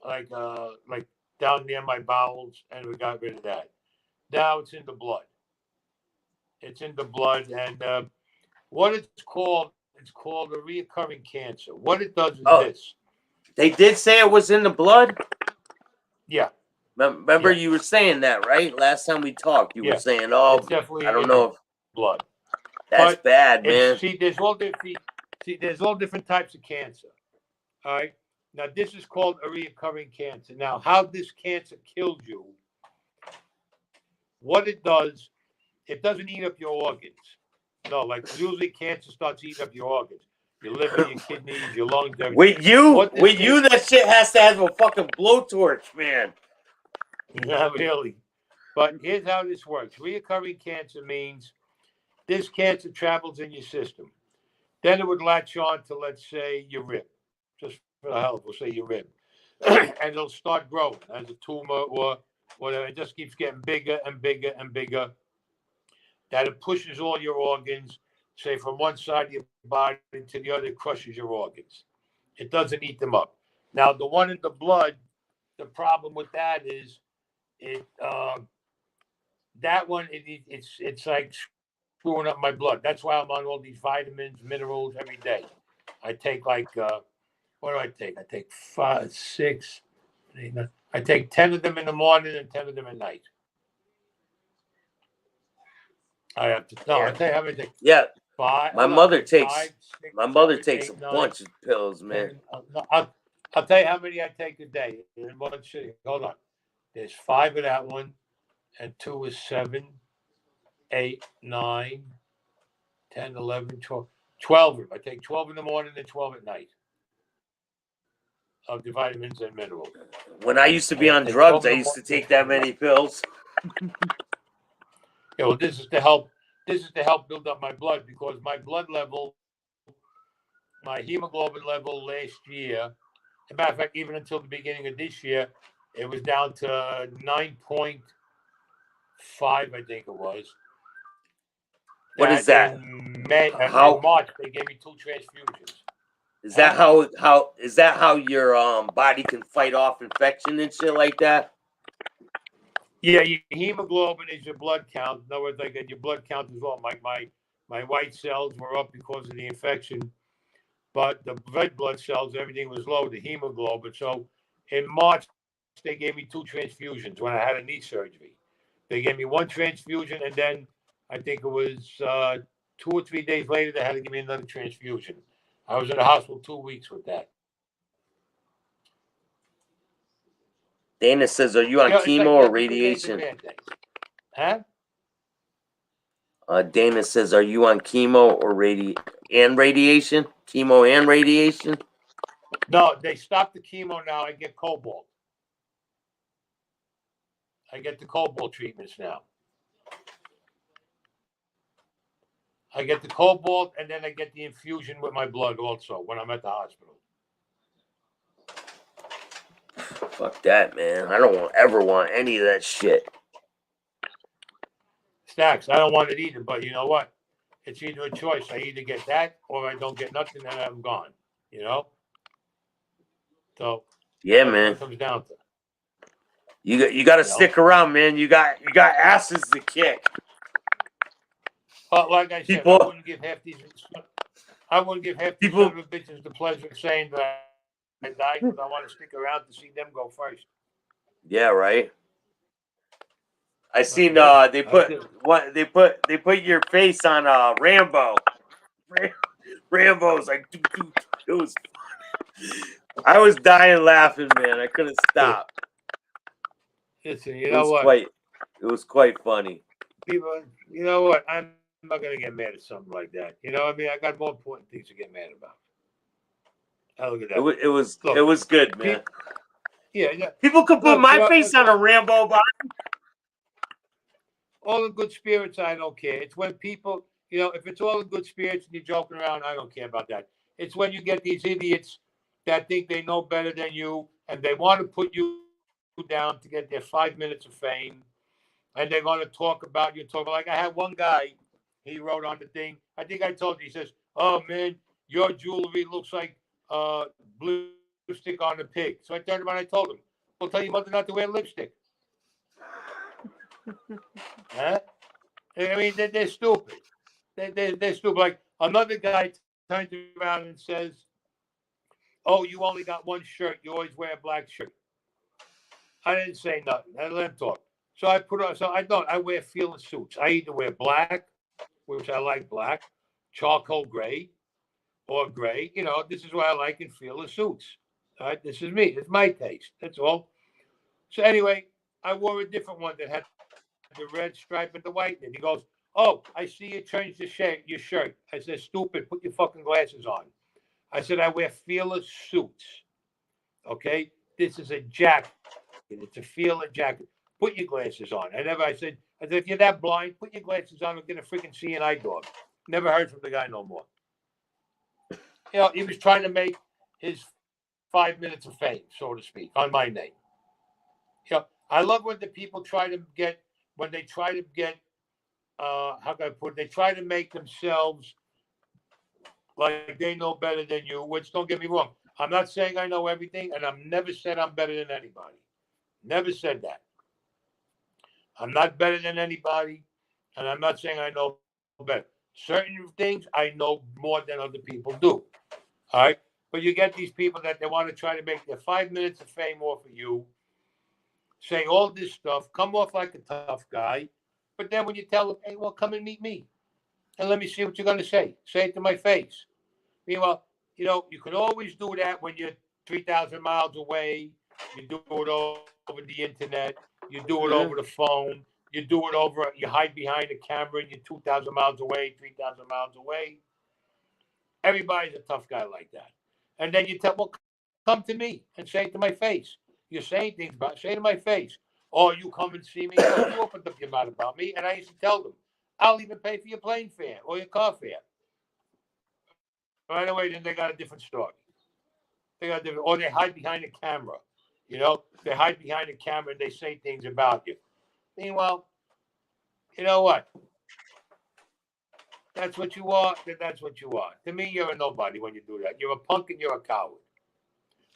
like down near my bowels, and we got rid of that. Now it's in the blood. It's in the blood, and what it's called a reoccurring cancer. What it does is Oh, this. they did say it was in the blood. Yeah, Remember, yeah, you were saying that, right? Last time we talked, you were yeah. saying, It's "Oh, I definitely don't in the know if blood. that's But bad, it's man." there's all different types of cancer. All right. Now this is called a reoccurring cancer. Now, how this cancer kills you, what it doesn't eat up your organs. No, like usually cancer starts eating up your organs. Your liver, your kidneys, your lungs, everything. What this With you, that shit has to have a fucking blowtorch, man. not really. But here's how this works. Reoccurring cancer means this cancer travels in your system. Then it would latch on to, let's say, your rib. Just for the hell, we'll say your rib. And it'll start growing as a tumor or whatever. It just keeps getting bigger and bigger and bigger. That it pushes all your organs, say from one side of your body to the other, it crushes your organs. It doesn't eat them up. Now, the one in the blood, the problem with that is it that one it's like screwing up my blood. That's why I'm on all these vitamins, minerals every day. I take like what do I take? I take 5, 6, 8, 9. I take 10 of them in the morning and 10 of them at night. I have to no. I Yeah, tell you how many I take. yeah. 5. My Hold on. I mother take takes 5, 6, my mother 7, takes a 8, 9, bunch of pills, man. 10. No, I'll tell you how many I take a day in one sitting. Hold on. There's 5 of that one, and 2 is 7, 8, 9, 10, 11, 12. 12 of them. I take 12 in the morning and 12 at night of the vitamins and minerals. When I used to be I on take 12 drugs, I in the used to morning and take 12 that at night. many pills. Yeah, well, this is to help. This is to help build up my blood because my blood level my hemoglobin level last year. As a matter of fact, even until the beginning of this year, it was down to 9.5, I think it was. What That is that? in How March they gave me 2 transfusions. is Huh? that? How your body can fight off infection and shit like that? Yeah, your hemoglobin is your blood count. In other words, like your blood count as well. My white cells were up because of the infection, but the red blood cells, everything was low, the hemoglobin. So in March, they gave me 2 transfusions when I had a knee surgery. They gave me 1 transfusion, and then I think it was 2 or 3 days later, they had to give me another transfusion. I was in the hospital 2 weeks with that. Dana says, "Are you You on know, it's chemo like you or have your good days and radiation?" bad days. Huh? Dana says, "Are you on chemo or radiation? Chemo and radiation?" No, they stopped the chemo now. I get cobalt. I get the cobalt treatments now. I get the cobalt, and then I get the infusion with my blood also when I'm at the hospital. Fuck that, man. I don't ever want any of that shit. Staxx, I don't want it either, but you know what? It's either a choice. I either get that or I don't get nothing and I'm gone. You know? So Yeah, that's what man. it comes down to. You got to You know? stick around, man. You got asses to kick. But like I said, People, I wouldn't give half these people. son of a bitches the pleasure of saying that I died because I want to stick around to see them go first. Yeah, right. I seen Yeah, they I put do. what they put your face on Rambo. Rambo's like, it was. I was dying laughing, man. I couldn't stop. Listen, you know what? It was quite funny. People, you know what? I'm not gonna get mad at something like that. You know what I mean? I got more important things to get mad about. I look at that. It Look, was good, man. people, yeah. People could put Look, you my know, face on a Rambo body. all in good spirits, I don't care. It's when people, if it's all in good spirits and you're joking around, I don't care about that. It's when you get these idiots that think they know better than you and they want to put you down to get their 5 minutes of fame, and they're going to talk about you. Talk like I had one guy, he wrote on the thing. I think I told you. He says, "Oh man, your jewelry looks like blue lipstick on a pig." So I turned around and I told him, "We'll tell your mother not to wear lipstick." Huh? I mean, they're stupid. They're stupid. Like another guy turns around and says, "Oh, you only got one shirt. You always wear a black shirt." I didn't say nothing. I let him talk. So I put on. So I don't. I wear feeling suits. I either wear black, which I like black, charcoal gray, or gray. This is what I like in feeling suits. All right, this is me. It's my taste. That's all. So anyway, I wore a different one that had the red stripe and the white in it. He goes, "Oh, I see you changed your shirt." I said, "Stupid. Put your fucking glasses on." I said, "I wear fearless suits. Okay, this is a jacket. It's a fearless jacket. Put your glasses on." I said, if you're that blind, put your glasses on and get a freaking seeing eye dog. Never heard from the guy no more. He was trying to make his 5 minutes of fame, so to speak, on my name. I love when the people try to get when they try to get how can I put it? They try to make themselves like they know better than you, which don't get me wrong. I'm not saying I know everything, and I've never said I'm better than anybody. Never said that. I'm not better than anybody, and I'm not saying I know better. Certain things I know more than other people do. All right. But you get these people that they want to try to make their 5 minutes of fame off of you, say all this stuff, come off like a tough guy. But then when you tell them, "Hey, well, come and meet me and let me see what you're going to say," say it to my face. Meanwhile, you can always do that when you're 3,000 miles away. You do it over the internet. You do it over the Mm-hmm. phone. You do it over, you hide behind a camera and you're 2,000 miles away, 3,000 miles away. Everybody's a tough guy like that. And then you tell, "Well, come to me and say it to my face. You're saying things about, say it to my face. Oh, you come and see me. No, you opened up your mouth about me. And I used to tell them, I'll even pay for your plane fare or your car fare. Right away, then they got a different story. Or they hide behind a camera. They hide behind a camera and they say things about you. Meanwhile, you know what? That's what you are, then that's what you are. To me, you're a nobody when you do that. You're a punk and you're a coward.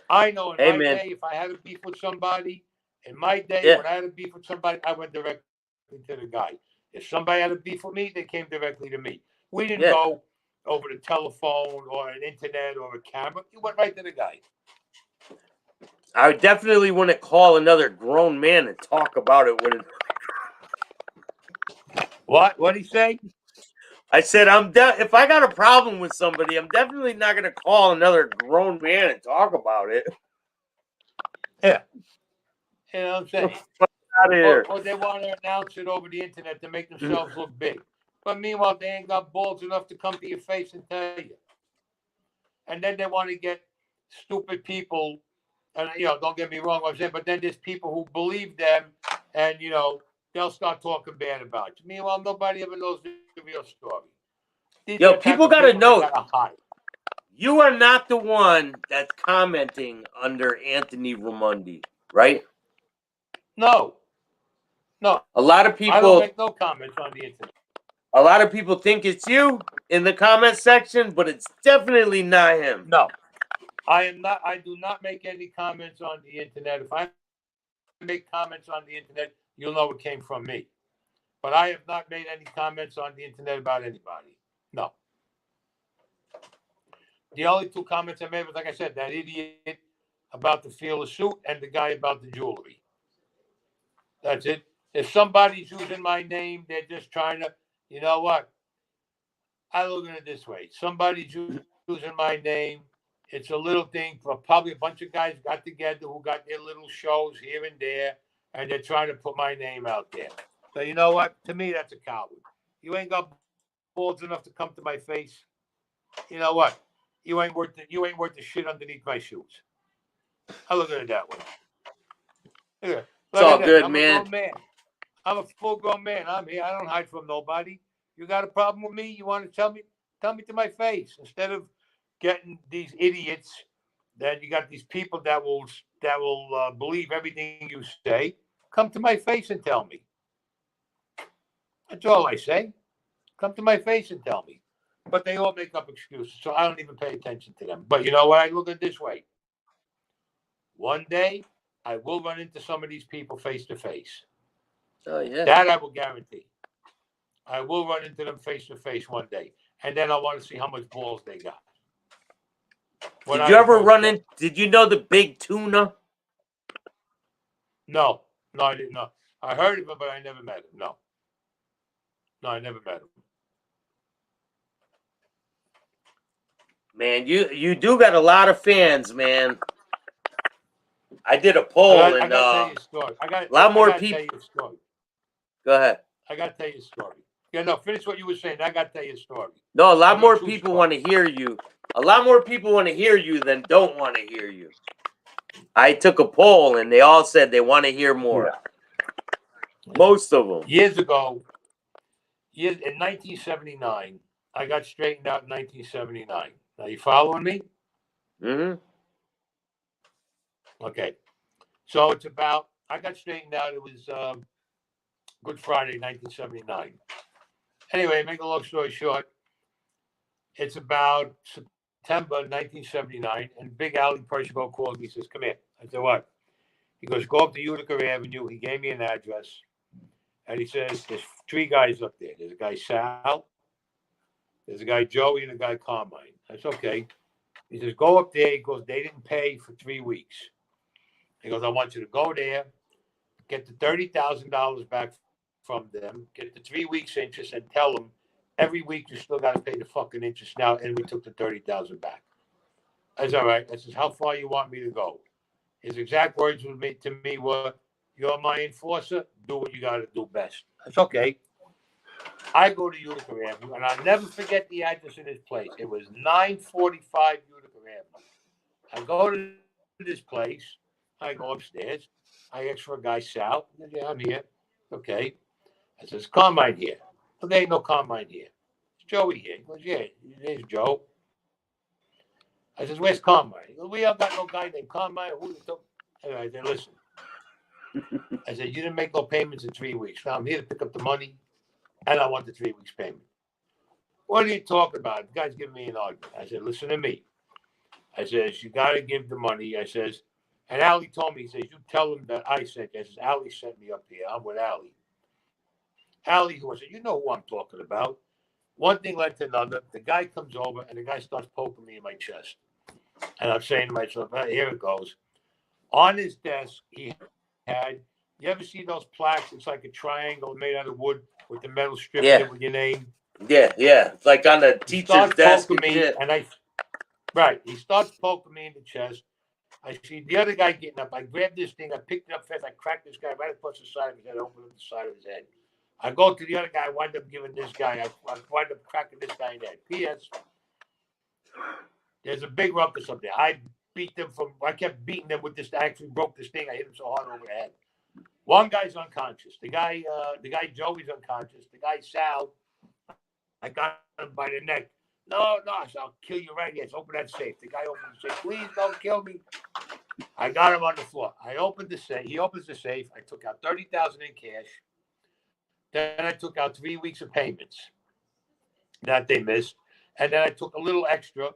I know in Hey, my man. day, if I had a beef with somebody, in my day, Yeah. when I had a beef with somebody, I went directly to the guy. If somebody had a beef with me, they came directly to me. We didn't Yeah. go over the telephone or an internet or a camera. You went right to the guy. I definitely wouldn't call another grown man and talk about it when What? What'd he say? I said if I got a problem with somebody, I'm definitely not gonna call another grown man and talk about it. Yeah. You know what I'm saying? Out of here. Or they want to announce it over the internet to make themselves look big. But meanwhile, they ain't got balls enough to come to your face and tell you. And then they want to get stupid people. And don't get me wrong, what I'm saying, but then there's people who believe them, and they'll start talking bad about you. Meanwhile, nobody ever knows the real story. These Yo, are the type people of gotta people know that gotta hide. you are not the one that's commenting under Anthony Raimondi, right? No, A lot of I don't people make no comments on the internet. think it's you in the comment section, but it's definitely not him. No, I am not. I do not make any comments on the internet. If I make comments on the internet, you'll know it came from me. But I have not made any comments on the internet about anybody. No. The only two comments I made was, like I said, that idiot about the fearless suit and the guy about the jewelry. That's it. If somebody's using my name, they're just trying to, you know what? I look at it this way. Somebody's using my name. It's a little thing for probably a bunch of guys got together who got their little shows here and there, and they're trying to put my name out there. So you know what? To me, that's a coward. You ain't got balls enough to come to my face. You know what? You ain't worth the shit underneath my shoes. I look at it that way. Yeah. It's Like all I said, good, I'm a man. grown man. I'm a full grown man. I'm here. I don't hide from nobody. You got a problem with me? You want to tell me? Tell me to my face instead of getting these idiots. Then you got these people that will believe everything you say. Come to my face and tell me. That's all I say. Come to my face and tell me. But they all make up excuses, so I don't even pay attention to them. But you know what? I look at it this way. One day, I will run into some of these people face to face. Oh yeah. That I will guarantee. I will run into them face to face one day, and then I want to see how much balls they got. Did you ever run in? Did you know the big tuna? No, I didn't know. I heard of him, but I never met him. No, I never met him. Man, you do got a lot of fans, man. I did a poll I and got to tell you a story. a lot more people. Tell you a story. Go ahead. I got to tell you a story. Yeah, no, finish what you were saying. I got to tell you a story. No, a lot more people want to hear you. A lot more people want to hear you than don't want to hear you. I took a poll and they all said they want to hear more. Yeah. Most of them. Years ago, in 1979, I got straightened out in 1979. Now, you following me? Mm-hmm. Okay. So it's about, I got straightened out. It was Good Friday, 1979. Anyway, make a long story short, it's about September 1979, and Big Allie Percival called me. He says, "Come here." I said, "What?" He goes, "Go up to Utica Avenue." He gave me an address, and he says, "There's three guys up there. There's a guy Sal, there's a guy Joey, and a guy Carmine." That's okay. He says, "Go up there." He goes, "They didn't pay for 3 weeks." He goes, "I want you to go there, get the $30,000 back from them, get the 3 weeks interest, and tell them every week you still got to pay the fucking interest now, and we took the 30,000 back." That's all right. I says, "How far you want me to go?" His exact words to me were, "You're my enforcer. Do what you got to do best." That's okay. I go to Utica Avenue, and I'll never forget the address of this place. It was 945 Utica Avenue. I go to this place. I go upstairs. I ask for a guy, Sal. He says, "Yeah, I'm here." Okay. I says, "Carmine here." Well, there ain't no Carmine here. It's Joey here. He goes, "Yeah, there's Joe." I says, where's Carmine? He goes, we don't got no guy named Carmine. Who the fuck? Anyway, I said, listen. I said, you didn't make no payments in 3 weeks. Now I'm here to pick up the money, and I want the 3 weeks payment. What are you talking about? The guy's giving me an argument. I said, listen to me. I says, you got to give the money. I says, and Allie told me, he says, you tell him that I sent you. I says, Allie sent me up here. I'm with Allie. Allie, who I said, you know who I'm talking about. One thing led to another. The guy comes over, and the guy starts poking me in my chest. And I'm saying to myself, here it goes. On his desk, he had, you ever see those plaques? It's like a triangle made out of wood with the metal strip in it with your name. Yeah. It's like on the teacher's desk and shit. He starts poking me in the chest. I see the other guy getting up. I grabbed this thing. I picked it up fast. I cracked this guy right across the side of his head. I opened up the side of his head. I go to the other guy. I wind up giving this guy. I wind up cracking this guy in the head. P.S. There's a big ruckus up there. I kept beating them with this. I actually broke this thing. I hit him so hard over the head. One guy's unconscious. The guy Joey's unconscious. The guy Sal, I got him by the neck. No, I'll kill you right here. Let's open that safe. The guy opens the safe. Please don't kill me. I got him on the floor. I opened the safe. He opens the safe. I took out $30,000 in cash. Then I took out 3 weeks of payments that they missed, and then I took a little extra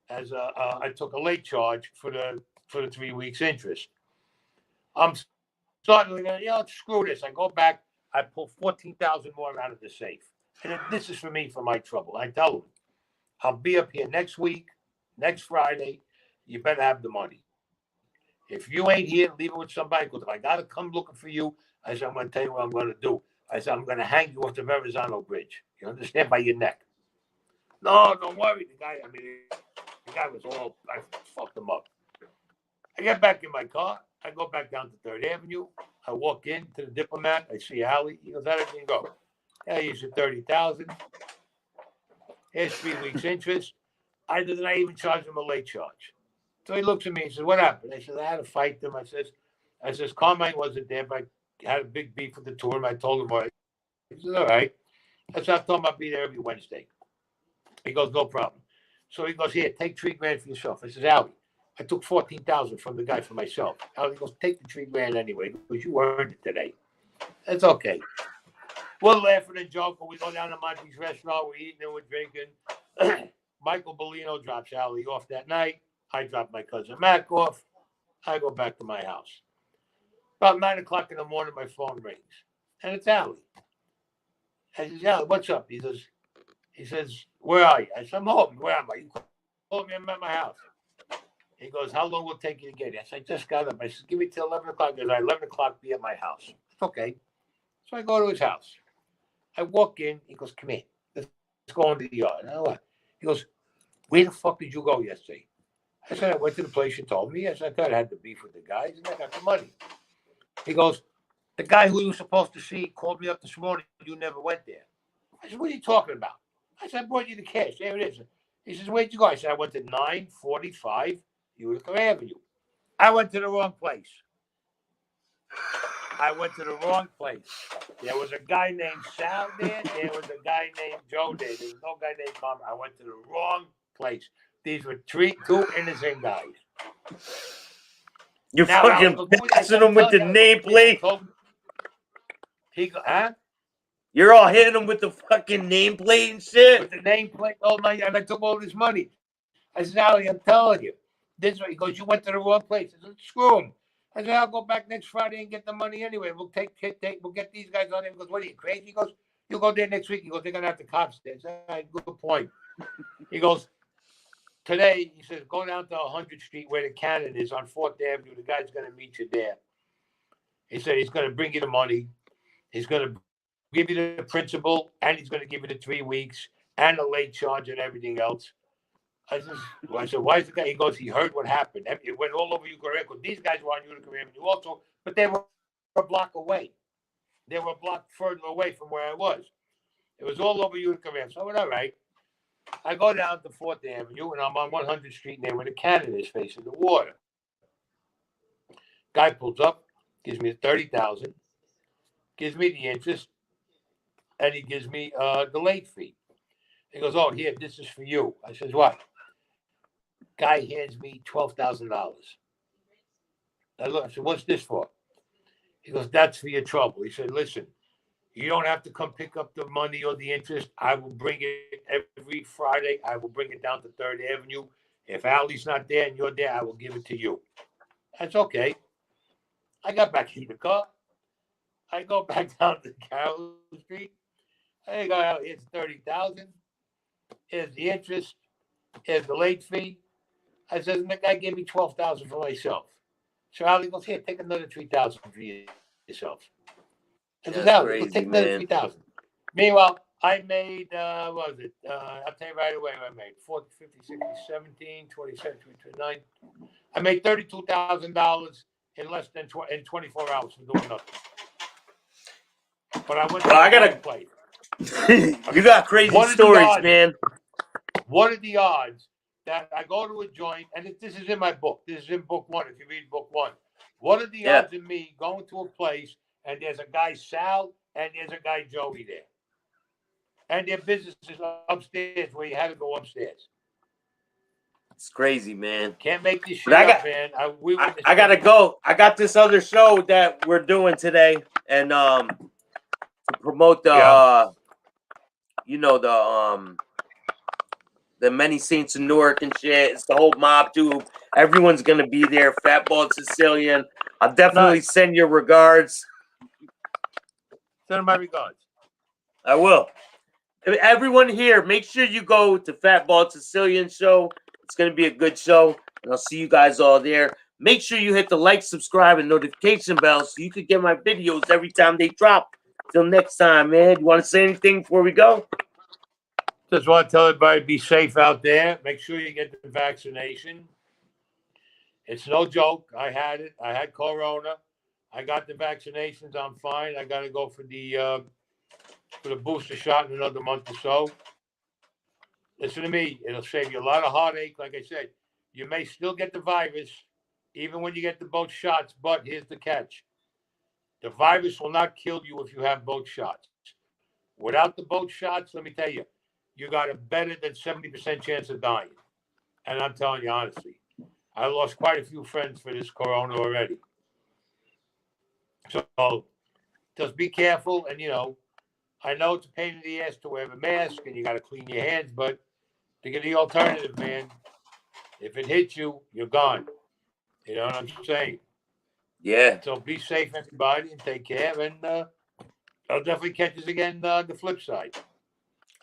as I took a late charge for the 3 weeks interest. I'm starting to screw this. I go back. I pull $14,000 more out of the safe, and this is for me for my trouble. I tell them, I'll be up here next week, next Friday. You better have the money. If you ain't here, leave it with somebody. Because if I got to come looking for you, I said, I'm going to tell you what I'm going to do. I said, I'm going to hang you off the Verrazano Bridge. You understand? By your neck. No, don't worry. The guy was I fucked him up. I get back in my car. I go back down to 3rd Avenue. I walk in to the Diplomat. I see Allie. He goes, how did it go? Yeah, here's your $30,000. Here's 3 weeks interest. I didn't even charge him a late charge. So he looks at me and says, what happened? I said, I had to fight them. I says, Carmine wasn't there, but I had a big beef with the two of them. I told him, all right. He says, all right. I said, I told him I'd be there every Wednesday. He goes, no problem. So he goes, here, take $3,000 for yourself. I says, Allie, I took $14,000 from the guy for myself. Allie goes, take the $3,000 anyway, because you earned it today. That's okay. We're laughing and joking. We go down to Monty's restaurant. We're eating and we're drinking. Michael Bellino drops Allie off that night. I drop my cousin Mac off. I go back to my house. About 9 o'clock in the morning, my phone rings. And it's Allie. I says, Allie, what's up? He says, where are you? I said, I'm home. Where am I? You called me. I'm at my house. He goes, how long will it take you to get here? I said, I just got up. I said, give me till 11 o'clock. He goes, 11 o'clock, be at my house. Okay. So I go to his house. I walk in. He goes, come here. Let's go into the yard. I know what? He goes, where the fuck did you go yesterday? I said, I went to the place you told me. I said, I thought I had the beef with the guys, and I got the money. He goes, the guy who you were supposed to see called me up this morning. You never went there. I said, what are you talking about? I said, I brought you the cash. There it is. He says, where'd you go? I said, I went to 945 Utica Avenue. I went to the wrong place. There was a guy named Sal there. There was a guy named Joe there. There was no guy named Carmen. I went to the wrong place. These were two innocent guys. You're fucking passing them with the nameplate. He go, huh? You're all hitting them with the fucking nameplate and shit. With the nameplate all night, and I took all this money. I said, Allie, I'm telling you. This way. He goes, you went to the wrong place. I said, screw him. I said, I'll go back next Friday and get the money anyway. We'll get these guys on there. He goes, what are you, crazy? He goes, you'll go there next week. He goes, they're going to have the cops there. I said, all right, good point. He goes, today, he says, go down to 100th Street where the cannon is on 4th Avenue. The guy's going to meet you there. He said he's going to bring you the money. He's going to give you the principal, and he's going to give you the 3 weeks and a late charge and everything else. I said, why is the guy? He goes, he heard what happened. It went all over Utica Avenue. These guys were on Utica Avenue also, but they were a block away. They were a block further away from where I was. It was all over Utica Avenue. So I went, all right. I go down to 4th Avenue, and I'm on 100th Street near where the cannon is facing the water. Guy pulls up, gives me the $30,000, gives me the interest, and he gives me the late fee. He goes, oh, here, this is for you. I says, what? Guy hands me $12,000. I look. I said, "What's this for?" He goes, "That's for your trouble." He said, "Listen, you don't have to come pick up the money or the interest. I will bring it every Friday. I will bring it down to 3rd Avenue. If Allie's not there and you're there, I will give it to you." That's okay. I got back in the car. I go back down to Carroll Street. I go out. Here's 30,000. Here's the interest. Here's the late fee. I said, "The guy gave me 12,000 for myself." So Allie goes, "Here, take another 3,000 for yourself." I said, That's "Allie, go crazy, take another man. 3,000." Meanwhile, I made, what was it? I'll tell you right away what I made. 40, 50, 60, 17, 27, 29. I made $32,000 in less than in 24 hours for doing nothing. But I went to Well, I the gotta. place. You got crazy What are the stories, odds? man. What are the odds that I go to a joint, and this is in my book. This is in book 1, if you read book 1. What are the odds of me going to a place and there's a guy Sal and there's a guy Joey there? And their business is upstairs where you had to go upstairs. It's crazy, man. Can't make this shit But up, man. I gotta go. I got this other show that we're doing today, and to promote the you know, the Many Saints of Newark and shit. It's the whole mob too. Everyone's gonna be there. Fatball Sicilian. I'll definitely send your regards. Send my regards. I will. Everyone here, make sure you go to Fatball Sicilian show. It's gonna be a good show, and I'll see you guys all there. Make sure you hit the like, subscribe, and notification bell so you can get my videos every time they drop. Till next time, man. You want to say anything before we go? Just want to tell everybody, be safe out there. Make sure you get the vaccination. It's no joke. I had it. I had corona. I got the vaccinations. I'm fine. I got to go for the booster shot in another month or so. Listen to me. It'll save you a lot of heartache. Like I said, you may still get the virus even when you get the both shots. But here's the catch. The virus will not kill you if you have both shots. Without the both shots, let me tell you, you got a better than 70% chance of dying. And I'm telling you honestly, I lost quite a few friends for this corona already. So just be careful. And, I know it's a pain in the ass to wear a mask and you got to clean your hands, but think of the alternative, man. If it hits you, you're gone. You know what I'm saying? Yeah. So be safe, everybody, and take care. And I'll definitely catch us again on the flip side.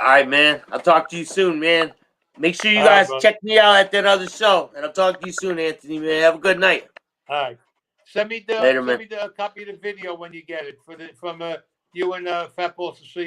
All right, man. I'll talk to you soon, man. Make sure you guys check me out at that other show, and I'll talk to you soon, Anthony, man. Have a good night. All right. Send me the copy of the video when you get it from you and Fatball Sicilian.